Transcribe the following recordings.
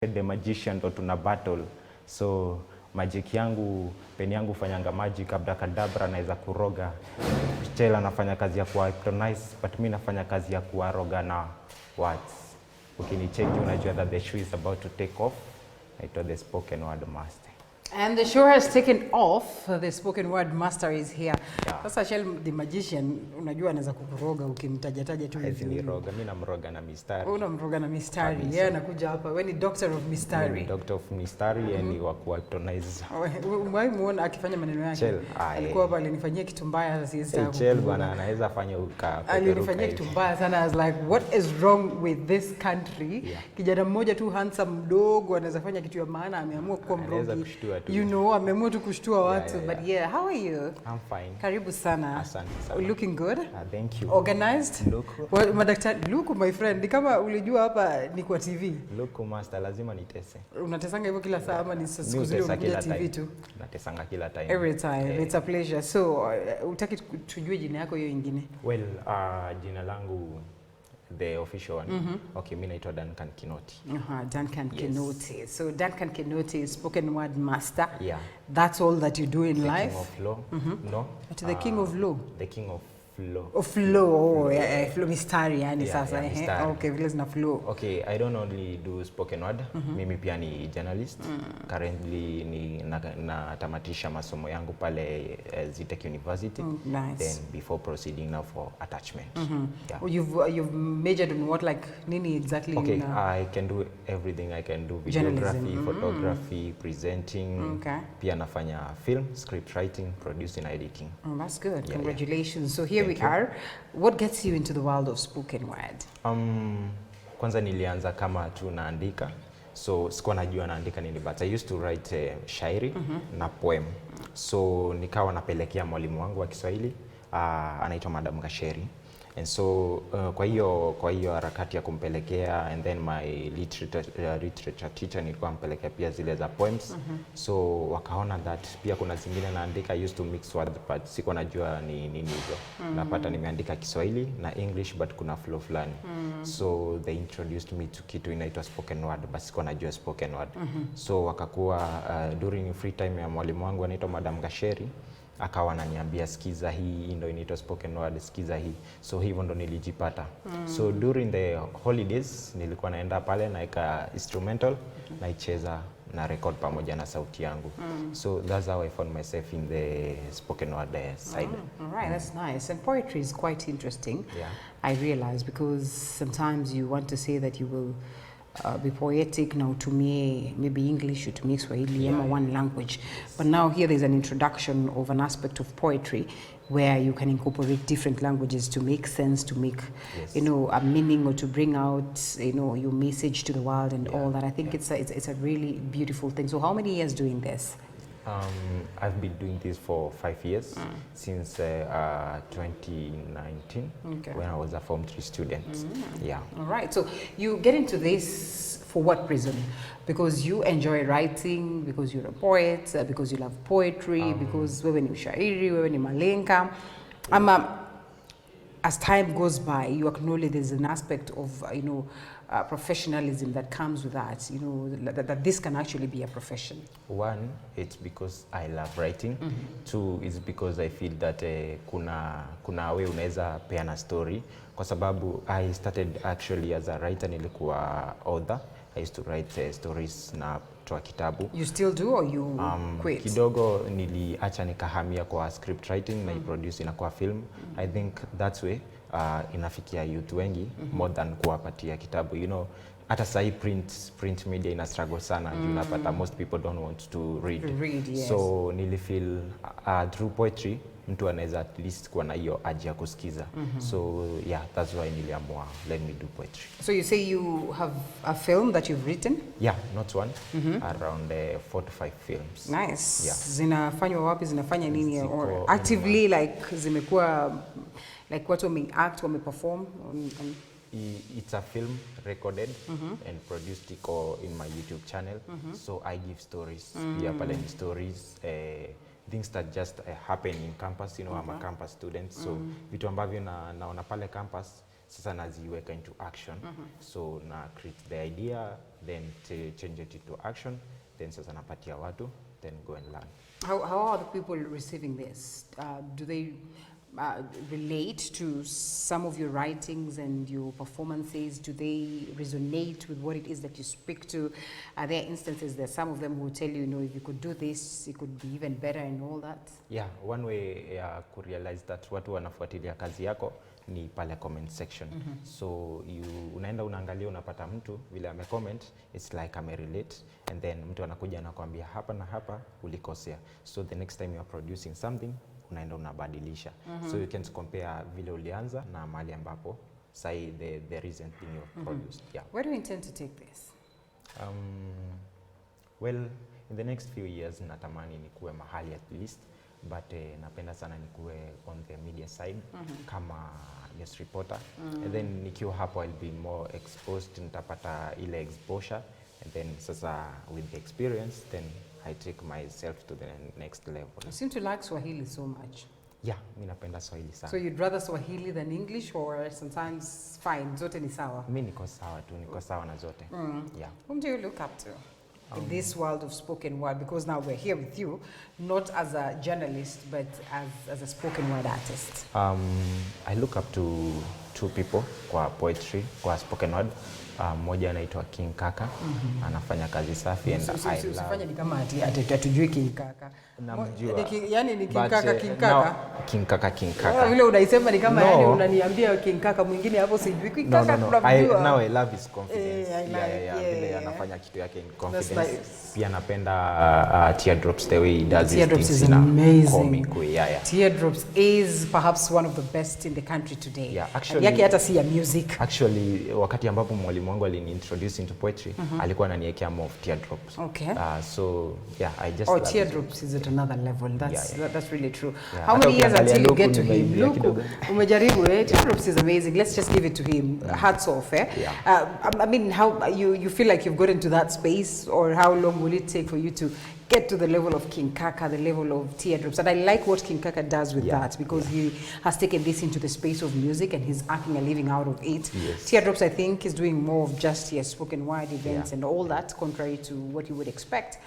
the magician ndo tuna battle. So magic yangu, peni yangu fanyanga magic, abrakadabra naweza kuroga. Chela anafanya kazi ya kuwa hypnotize, but mimi nafanya kazi ya kuwaroga na words. Ukinicheki unajua that the show is about to take off. Naitwa the spoken word master. And the show has taken off. The spoken word master is here. Yeah. Sasa Shell the magician, unajua anaweza kukuroga ukimtaja tu hivi. Ni roga, mimi namroga na mistari. Unamroga na mistari. Yeye anakuja hapa. Wewe ni doctor of mistari. Doctor of mistari and wa hypnotize. Wewe muone akifanya maneno yake. Chel, alikuwa hapa alinifanyia kitu mbaya sasa siwezi Chel bwana anaweza fanya alinifanyia kitu mbaya sana. I was like, what is wrong with this country? Yeah. Kijana mmoja tu handsome mdogo anaweza fanya kitu ya maana, ameamua kuwa mrogi. You know, ameamua tu kushtua watu. But yeah, how are you? I'm fine. Karibu sana. Asante sana. Looking good? Thank you. Organized? Look. Well, madaktari, look my friend. Ni kama ulijua hapa ni kwa TV. Look master, lazima nitese. Unatesanga hivyo kila saa ama ni siku zile unakuja TV tu? Natesanga kila time. Every time. It's a pleasure. So, utaki tujue jina yako hiyo ingine? Well, jina langu the official one. Okay, mimi naitwa Duncan Kinoti. Duncan Kinoti. So Duncan Kinoti is spoken word master. Yeah. That's all that you do in life? The king of law. No. But the king of law? The king of flow. Oh, flow. Yeah. Flow mistari yani sasa. Mistari. Okay, vile zina flow. Okay, I don't only do spoken word. Mimi pia ni journalist. Currently ni natamatisha masomo yangu pale Zitech University. Nice. Then before proceeding now for attachment. Yeah. You've majored in what, like nini exactly? Okay, I can do everything. I can do videography, photography, presenting. Okay. Pia nafanya film, script writing, producing, editing. Oh, that's good. Yeah, Congratulations. Yeah. So here we are. What gets you into the world of spoken word? Kwanza nilianza kama tu naandika. So sikuwa najua naandika nini, but I used to write shairi na poem. So nikawa napelekea mwalimu wangu wa Kiswahili, anaitwa Madam Gasheri. And so kwa hiyo harakati ya kumpelekea, and then my literature teacher nilikuwa mpelekea pia zile za poems. So wakaona that pia kuna zingine naandika. I used to mix words but sikuwa najua ni nini hizo. Napata nimeandika Kiswahili na English but kuna flow fulani. So they introduced me to kitu inaitwa spoken word but sikuwa najua spoken word. So wakakuwa during free time ya mwalimu wangu anaitwa Madam Gasheri, akawa ananiambia sikiza hii ndio inaitwa spoken word, sikiza hii. So hivyo ndo nilijipata. So during the holidays nilikuwa naenda pale naeka instrumental naicheza na record pamoja na sauti yangu. So that's how I found myself in the spoken word side. All right, that's nice. And poetry is quite interesting. Yeah. I realize because sometimes you want to say that you will be poetic now to me, maybe English to me Swahili, one language. But now here there's an introduction of an aspect of poetry where you can incorporate different languages to make sense, to make, you know, a meaning, or to bring out, you know, your message to the world and all that. I think it's a really beautiful thing. So how many years doing this? I've been doing this for 5 years, since 2019, when I was a Form 3 student. Yeah. All right. So you get into this for what reason? Because you enjoy writing, because you're a poet, because you love poetry, because wewe ni mshairi, wewe ni malenga. As time goes by, you acknowledge there's an aspect of, you know, professionalism that comes with that, you know, that this can actually be a profession. One, it's because I love writing. Two, it's because I feel that kuna way unaweza peana story. Kwa sababu I started actually as a writer, nilikuwa author. I used to write stories na toa kitabu. You still do or you quit? Kidogo niliacha nikahamia kwa script writing na produce inakuwa film. I think that's way inafikia youth wengi more than kuwapatia kitabu. You know, hata sahi print media ina struggle sana. You napata most people don't want to read. Yes. So nilifeel through poetry mtu anaweza at least kuwa na hiyo haja ya kusikiza. So yeah, that's why niliamua let me do poetry. So you say you have a film that you've written? Yeah, not one. Around 4 to 5 films. Nice. Yeah. Zinafanywa wapi, zinafanya nini, or actively like zimekuwa like watu wameact, wameperform on It's a film recorded and produced in my YouTube channel. So I give stories. Pia pale ni stories, things that just happen in campus. You know, I'm a campus student. So vitu ambavyo naona pale campus sasa naziweka into action. So na create the idea, then change it into action, then sasa napatia watu, then go and learn. How are the people receiving this? Do they relate to some of your writings and your performances? Do they resonate with what it is that you speak to? Are there instances that some of them will tell you, if you could do this, it could be even better and all that? Yeah, one way to realize that watu wanafuatilia kazi yako ni pale comment section. So unaenda unaangalia unapata mtu vile amecomment, it's like amerelate, and then mtu anakuja anakuambia hapa na hapa ulikosea. So the next time you are producing something, unaenda unabadilisha. So you can compare vile ulianza na mahali ambapo say the recent thing you produced. Yeah. Where do you intend to take this? Well, in the next few years natamani nikuwe mahali at least, but napenda sana nikuwe on the media side kama guest reporter, and then nikiwa hapo I'll be more exposed, nitapata ile exposure, and then sasa with the experience then I take myself to the next level. You seem to like Swahili so much. Yeah, mimi napenda Swahili sana. So you'd rather Swahili than English, or sometimes fine, zote ni sawa? Mimi niko sawa tu, niko sawa na zote. Yeah. Whom do you look up to in this world of spoken word? Because now we're here with you, not as a journalist, but as a spoken word artist. I look up to two people kwa poetry, kwa spoken word. Mmoja anaitwa King Kaka, anafanya kazi safi, and I love. Usifanye ni kama atujui King Kaka. Namjua. Yani ni King Kaka, King Kaka. King Kaka, King Kaka. Vile unaisema ni kama yani unaniambia King Kaka mwingine hapo sijui. King Kaka tunamjua. Now I love his confidence. Yeah. Vile anafanya kitu yake in confidence. Pia napenda Teardrops, the way he does Teardrops is in amazing. Comic way. Yeah. Teardrops is perhaps one of the best in the country today. Yeah, actually. Yake hata si ya music. Actually, wakati ambapo mwalimu wangu aliniintroduce into poetry, alikuwa ananiwekea more of Teardrops. Okay. So yeah, I just love Teardrops is at another level. That's really true. Yeah. How many years until you get to ni him? Look, umejaribu Teardrops is amazing. Let's just give it to him. Hats off, eh? Yeah. I mean, how you feel like you've gotten to that space, or how long will it take for you to get to the level of King Kaka, the level of Teardrops? And I like what King Kaka does with that, because he has taken this into the space of music and he's acting a living out of it. Yes. Teardrops, I think, is doing more of just spoken word events and all that, contrary to what you would expect.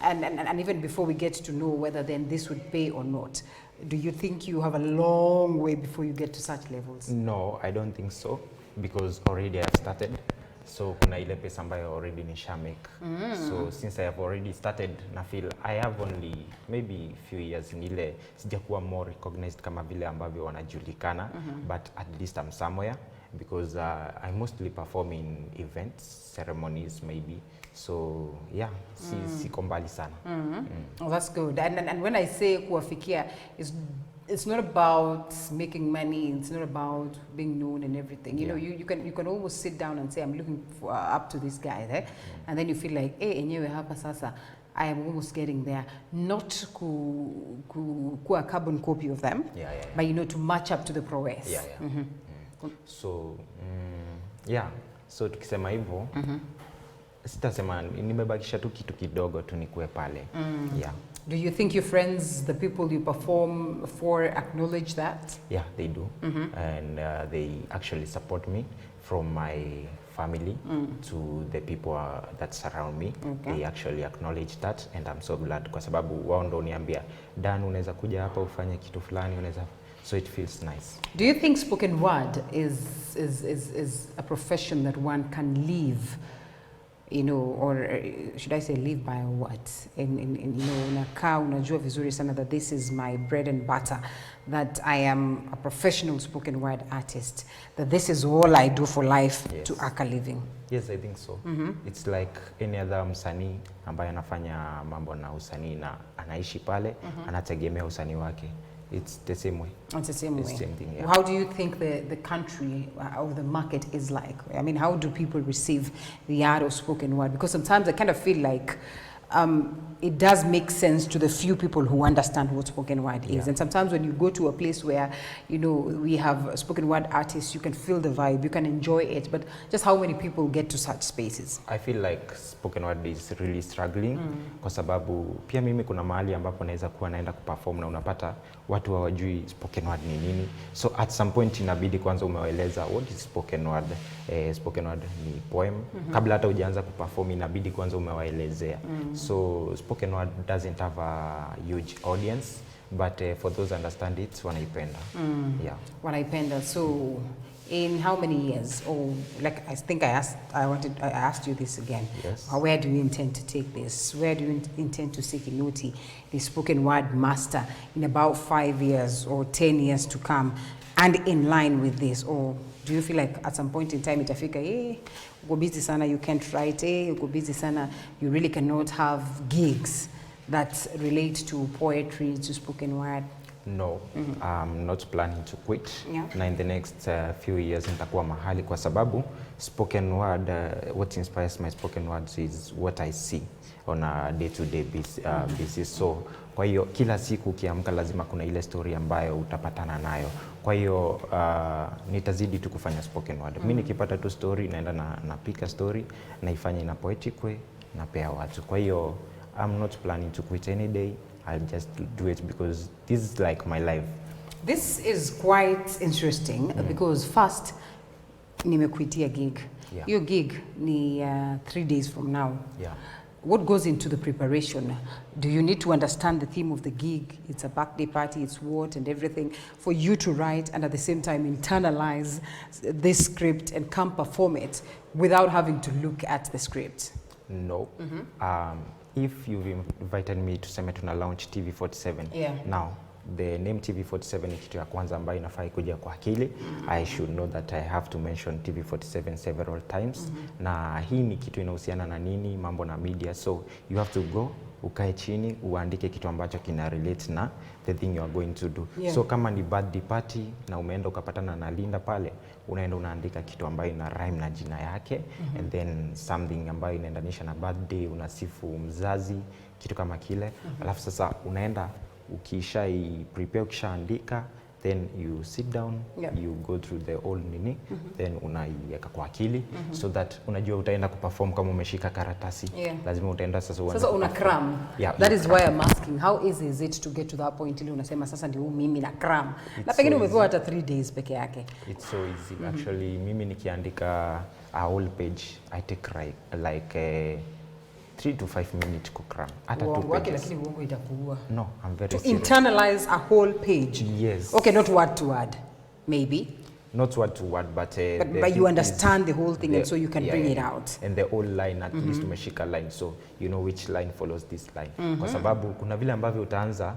And even before we get to know whether then this would pay or not, do you think you have a long way before you get to such levels? No, I don't think so, because already I've started. So kuna ile pesa ambayo already nisha make. So since I have already started, na feel I have only maybe few years nile sijakuwa more recognized kama vile ambavyo wanajulikana, but at least I'm somewhere, because I mostly perform in events, ceremonies maybe. So yeah, siko mbali sana. Oh, that's good. And when I say kuwafikia, it's not about making money, it's not about being known and everything. You know, you can almost sit down and say, I'm looking up to this guy there, and then you feel like, enyewe hapa sasa, I am almost getting there. Not a carbon copy of them, but to match up to the prowess. So so tukisema hivyo, sitasema nimebakisha tu kitu kidogo tu nikuwe pale. Do you think your friends, the people you perform for, acknowledge that? Yeah, they do. And they actually support me, from my family to the people that surround me. They actually acknowledge that, and I'm so glad, kwa sababu wao ndo uniambia, Dan, unaweza kuja hapa ufanye kitu fulani, unaweza. So it feels nice. Do you think spoken word is a profession that one can live, or should I say live by, or what? Unakaa unajua vizuri sana that this is my bread and butter, that I am a professional spoken word artist, that this is all I do for life to earn a living? Yes, I think so. It's like any other msanii ambaye anafanya mambo na usanii na anaishi pale, anategemea usanii wake. It's the same way. It's the same way. Same thing, yeah. How do you think the country or the market is like? I mean, how do people receive the art of spoken word? Because sometimes I kind of feel like it does make sense to the few people who understand what spoken word is. And sometimes when you go to a place where, you know, we have spoken word artists, you can feel the vibe, you can enjoy it, but just how many people get to such spaces? I feel like spoken word is really struggling kwa sababu pia mimi kuna mahali ambapo naweza kuwa naenda kuperform na unapata watu hawajui spoken word ni nini. So at some point inabidi kwanza umewaeleza what is spoken word. Spoken word ni poem. Kabla hata hujaanza kuperform inabidi kwanza umewaelezea. So spoken word doesn't have a huge audience, but for those understand it, wanaipenda. Yeah. Wanaipenda. So in how many years, or like I think I asked you this again. Yes. Where do you intend to take this? Where do you intend to see Kinoti, the spoken word master, in about 5 years or 10 years to come, and in line with this? Or do you feel like at some point in time itafika, uko busy sana, you can't write, uko busy sana, you really cannot have gigs that relate to poetry, to spoken word? No, I'm not planning to quit. Na in the next few years nitakuwa mahali kwa sababu spoken word, what inspires my spoken words is what I see on a day-to-day basis. So kwa hiyo kila siku ukiamka lazima kuna ile story ambayo utapatana nayo. Kwa hiyo nitazidi tu kufanya spoken word. Mimi nikipata tu story naenda napika story naifanya ina poetic way napea watu. Kwa hiyo I'm not planning to quit any day. I'll just do it because this is like my life. This is quite interesting because first nimekuitia gig. Your gig ni 3 days from now. What goes into the preparation? Do you need to understand the theme of the gig? It's a birthday party, it's what and everything, for you to write and at the same time internalize this script and come perform it without having to look at the script? No. If you've invited me to sema tuna launch TV47, now the name TV47 ni kitu ya kwanza ambayo inafaa kuja kwa akili. I should know that I have to mention TV47 several times. Na hii ni kitu inahusiana na nini, mambo na media, so you have to go ukae chini uandike kitu ambacho kina relate na the thing you are going to do. So kama ni birthday party na umeenda ukapatana na Linda pale, unaenda unaandika kitu ambayo ina rhyme na jina yake, and then something ambayo inaendanisha na birthday, unasifu mzazi, kitu kama kile. Alafu sasa unaenda ukisha prepare, ukishaandika, then you sit down, you go through the whole nini, then unaiweka kwa akili, so that unajua utaenda kuperform kama umeshika karatasi. Lazima utaenda sasa uanze. Sasa una cram. That is why I'm asking, how easy is it to get to that point ili unasema sasa ndio mimi na cram? Na pengine umepewa hata 3 days peke yake. It's so easy. Actually, mimi nikiandika a whole page, I take like 3 to 5 minutes ku cram. Hata 2 pages. Lakini uongo itakuua. No, I'm very serious. To internalize a whole page. Yes. Okay, not word to word, maybe. Not word to word, but you understand the whole thing, and so you can bring it out. And the whole line, at least umeshika line, so you know which line follows this line. Kwa sababu kuna vile ambavyo utaanza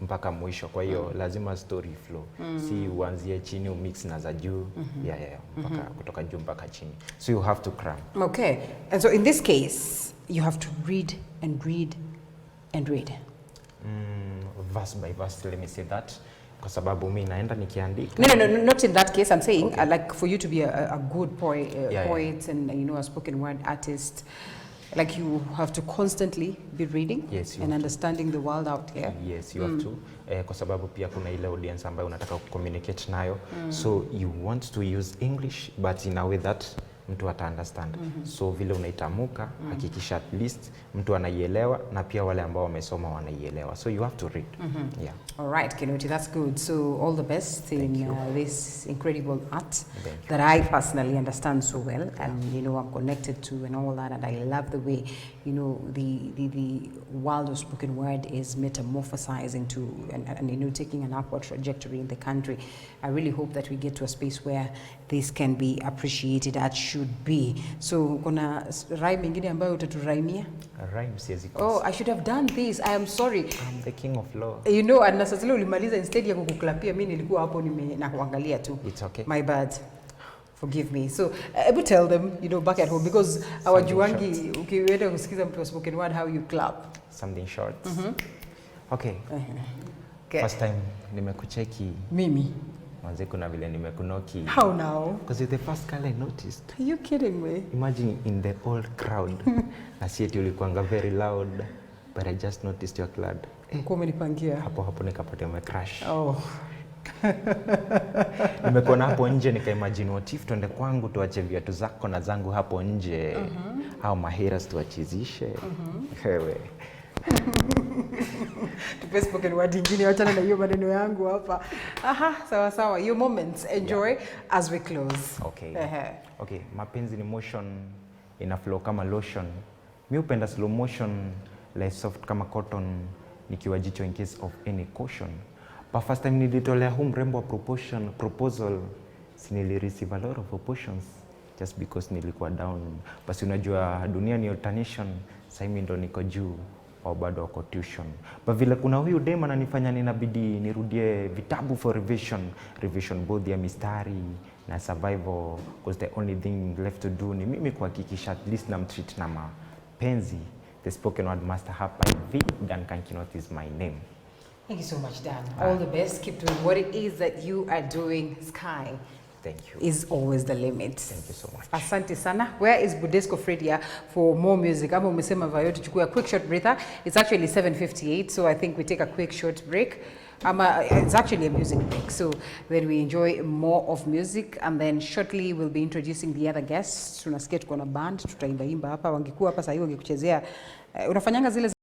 mpaka mwisho, kwa hiyo lazima story flow. Si uanzie chini umix na za juu, mpaka kutoka juu mpaka chini. So you have to cram. Okay, and so in this case, you have to read and read and read. Verse by verse, let me say that. Kwa sababu mimi naenda nikiandika. No, not in that case. I'm saying like for you to be a good poet and you know a spoken word artist, like you have to constantly be reading and understanding the world out here. Yes, you have to. Kwa sababu pia kuna ile audience ambayo unataka communicate nayo. So you want to use English but in a way that mtu ata understand. So vile unaitamuka, hakikisha at least mtu anaielewa na pia wale ambao wamesoma wanaielewa. So you have to read. All right, Kinoti, that's good. So all the best in this incredible art that I personally understand so well, and you know I'm connected to and all that, and I love the way you know the world of spoken word is metamorphosizing to and you know taking an upward trajectory in the country. I really hope that we get to a space where this can be appreciated as should be. So kuna rhyme ingine ambayo utaturaimia? Rhymes yes. Oh, I should have done this. I am sorry. I'm the king of law. You know, and sasa leo ulimaliza instead ya kukuklapia, mimi nilikuwa hapo na kuangalia tu. It's okay. My bad. Forgive me. So, able tell them, you know, back at home, because our juangi, ukiweza kusikiza mtu wa spoken word, how you clap. Something short. Okay. First time nimekucheki. Mimi. Manze kuna vile nimekunoki. How now? Because you're the first girl I noticed. Are you kidding me? Imagine in the whole crowd. Na si eti ulikuanga very loud, but I just noticed your clad. Mko umenipangia. Hapo nikapata umecrash. Oh. Nimekuona hapo nje nikaimagine what if tuende kwangu tuache viatu zako na zangu hapo nje. Au maheras tuachizishe. Hewe. Tupe spoken word ingine, wachana na hiyo maneno yangu hapa. Aha, sawa sawa. Your moments, enjoy as we close. Okay. Okay, mapenzi ni motion, ina flow kama lotion. Mi upenda slow motion, like soft kama cotton, nikiwa jicho in case of any caution. But first time nilitolea huu mrembo wa proposal, si nilireceive a lot of oppositions, just because nilikuwa down. Basi unajua dunia ni alternation, sasa mimi ndo niko juu, au bado wako tuition. But vile kuna huyu dema ananifanya ninabidi nirudie vitabu for revision both ya mistari na survival, because the only thing left to do ni mimi kuhakikisha at least namtreat na mapenzi. The spoken word master hapa hivi, Duncan Kinoti is my name. Thank you so much, Dan. All the best. Keep doing what it is that you are doing. Sky Thank you. is always the limit. Thank you so much. Asante sana. Where is Budesco Fredia for more music? Ama umesema vayo tuchukue a quick short breather. It's actually 7:58, so I think we take a quick short break. It's actually a music break, so then we enjoy more of music, and then shortly we'll be introducing the other guests. Tunasikia tuko na band, tutaimba hapa, wangekuwa hapa sasa hivi wangekuchezea. Unafanyanga zile